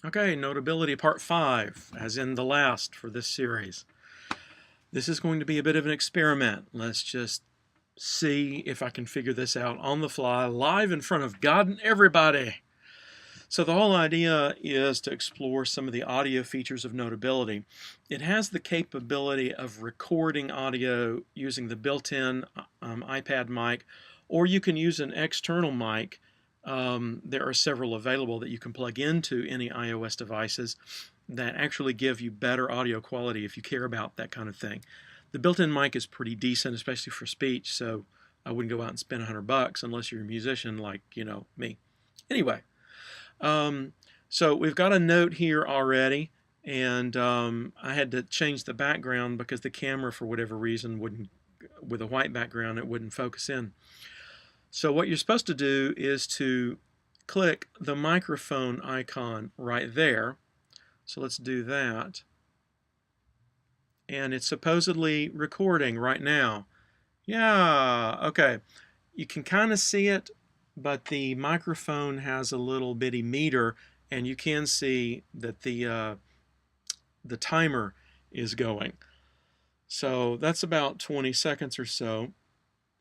Okay, Notability Part 5, as in the last for this series. This is going to be a bit of an experiment. Let's just see if I can figure this out on the fly, live in front of God and everybody. So the whole idea is to explore some of the audio features of Notability. It has the capability of recording audio using the built-in iPad mic, or you can use an external mic. There are several available that you can plug into any iOS devices that actually give you better audio quality if you care about that kind of thing. The built-in mic is pretty decent, especially for speech, so I wouldn't go out and spend $100 unless you're a musician like, me. Anyway, so we've got a note here already, and I had to change the background because the camera, for whatever reason, wouldn't, with a white background, it wouldn't focus in. So what you're supposed to do is to click the microphone icon right there. So let's do that. And it's supposedly recording right now. Yeah, okay. You can kind of see it, but the microphone has a little bitty meter, and you can see that the timer is going. So that's about 20 seconds or so.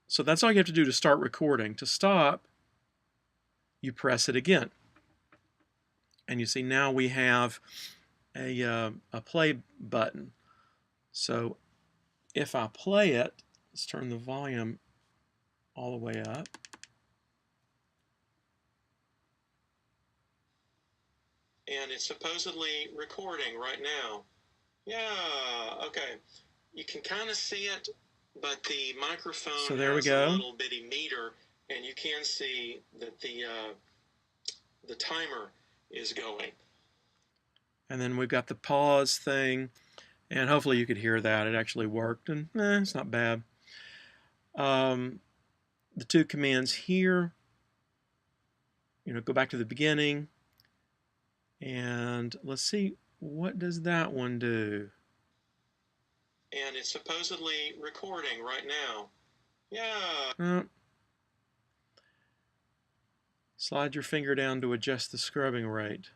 So that's all you have to do to start recording. To stop, you press it again. And you see now we have a play button. So if I play it, let's turn the volume all the way up. And it's supposedly recording right now. Yeah, okay. You can kind of see it, but the microphone has a little bitty meter, and you can see that the timer is going. And then we've got the pause thing, and hopefully you could hear that. It actually worked, and it's not bad. The two commands here, go back to the beginning, and let's see, what does that one do? And it's supposedly recording right now. Yeah. Slide your finger down to adjust the scrubbing rate.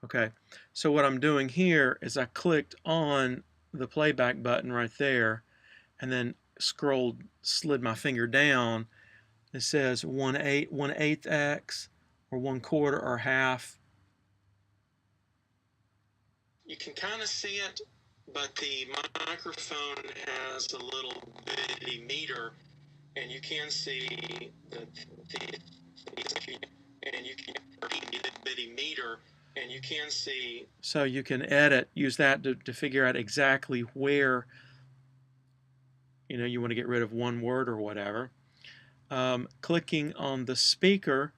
Okay, so what I'm doing here is I clicked on the playback button right there, and then slid my finger down. It says 1/8 X, or 1/4 or half. You can kind of see it, but the microphone has a little bitty meter, and you can see the bitty meter, and you can see. So you can use that to figure out exactly where you want to get rid of one word or whatever. Clicking on the speaker,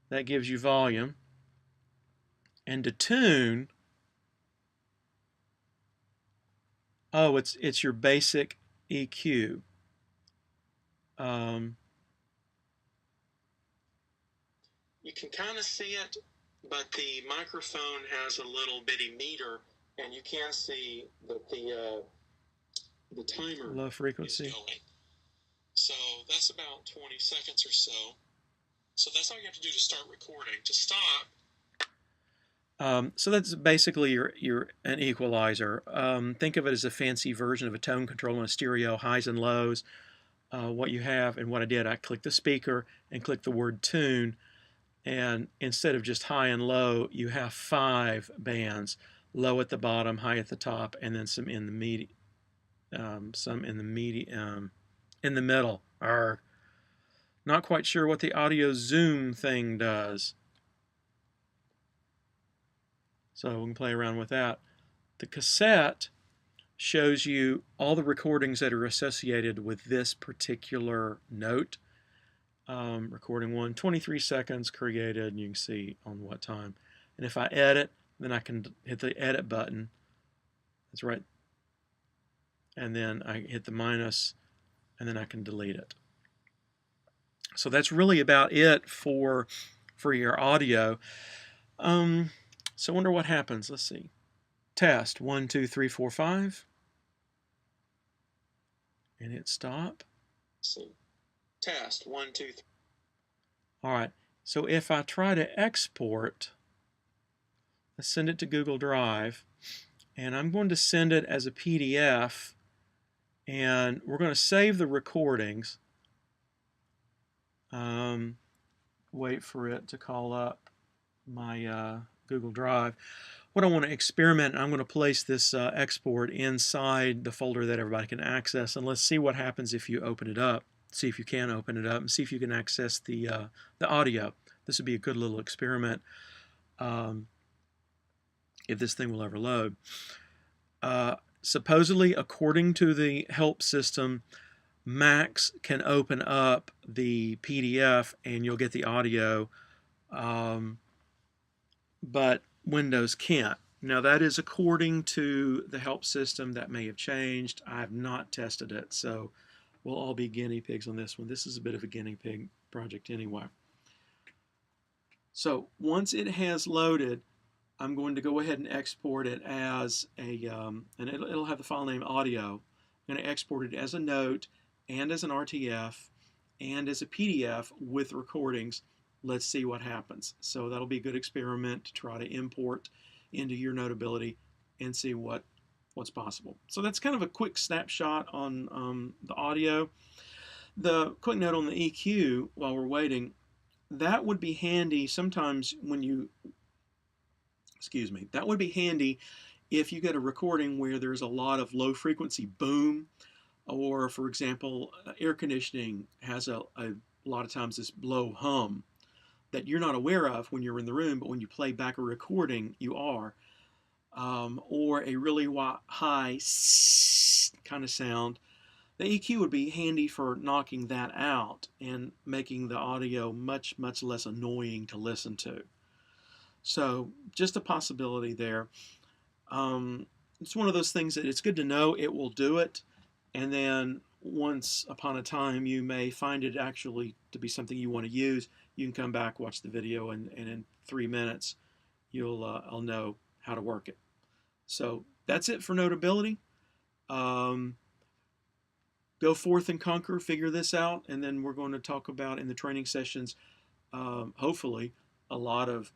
that gives you volume. And to tune, it's your basic EQ. You can kind of see it, but the microphone has a little bitty meter, and you can see that the timer low frequency is going. So that's about 20 seconds or so. So that's all you have to do to start recording. To stop. So that's basically an equalizer. Think of it as a fancy version of a tone control in a stereo, highs and lows. What you have, and what I did, I clicked the speaker and clicked the word tune, and instead of just high and low, you have 5 bands: low at the bottom, high at the top, and then some in the in the middle. Not quite sure what the audio zoom thing does. So we can play around with that. The cassette shows you all the recordings that are associated with this particular note. Recording 1, 23 seconds created, and you can see on what time. And if I edit, then I can hit the edit button. That's right. And then I hit the minus, and then I can delete it. So that's really about it for your audio. So I wonder what happens. Let's see. Test 1, 2, 3, 4, 5. And hit stop. see. Test 1, 2, 3. All right. So if I try to export, let's send it to Google Drive, and I'm going to send it as a PDF, and we're going to save the recordings. Wait for it to call up my Google Drive. What I want to experiment, I'm going to place this export inside the folder that everybody can access, and let's see what happens if you open it up. See if you can open it up and see if you can access the audio. This would be a good little experiment if this thing will ever load. Supposedly, according to the help system, Macs can open up the PDF and you'll get the audio, but Windows can't. Now that is according to the help system. That may have changed. I have not tested it, so we'll all be guinea pigs on this one. This is a bit of a guinea pig project anyway. So once it has loaded, I'm going to go ahead and export it as a, and it'll have the file name audio. I'm going to export it as a note and as an RTF and as a PDF with recordings. Let's see what happens. So that'll be a good experiment to try to import into your Notability and see what's possible. So that's kind of a quick snapshot on the audio. The quick note on the EQ while we're waiting, that would be handy sometimes when you, that would be handy if you get a recording where there's a lot of low frequency boom, or for example, air conditioning has a lot of times this low hum that you're not aware of when you're in the room, but when you play back a recording, you are. Or a really high kind of sound. The EQ would be handy for knocking that out and making the audio much, much less annoying to listen to. So just a possibility there. It's one of those things that it's good to know it will do it, and then once upon a time you may find it actually to be something you want to use. You can come back, watch the video, and in 3 minutes I'll know how to work it. So that's it for Notability. Go forth and conquer, figure this out, and then we're going to talk about in the training sessions, hopefully, a lot of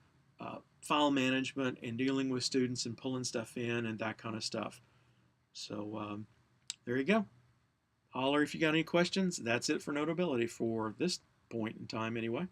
file management and dealing with students and pulling stuff in and that kind of stuff. So there you go. Holler if you got any questions. That's it for Notability for this point in time anyway.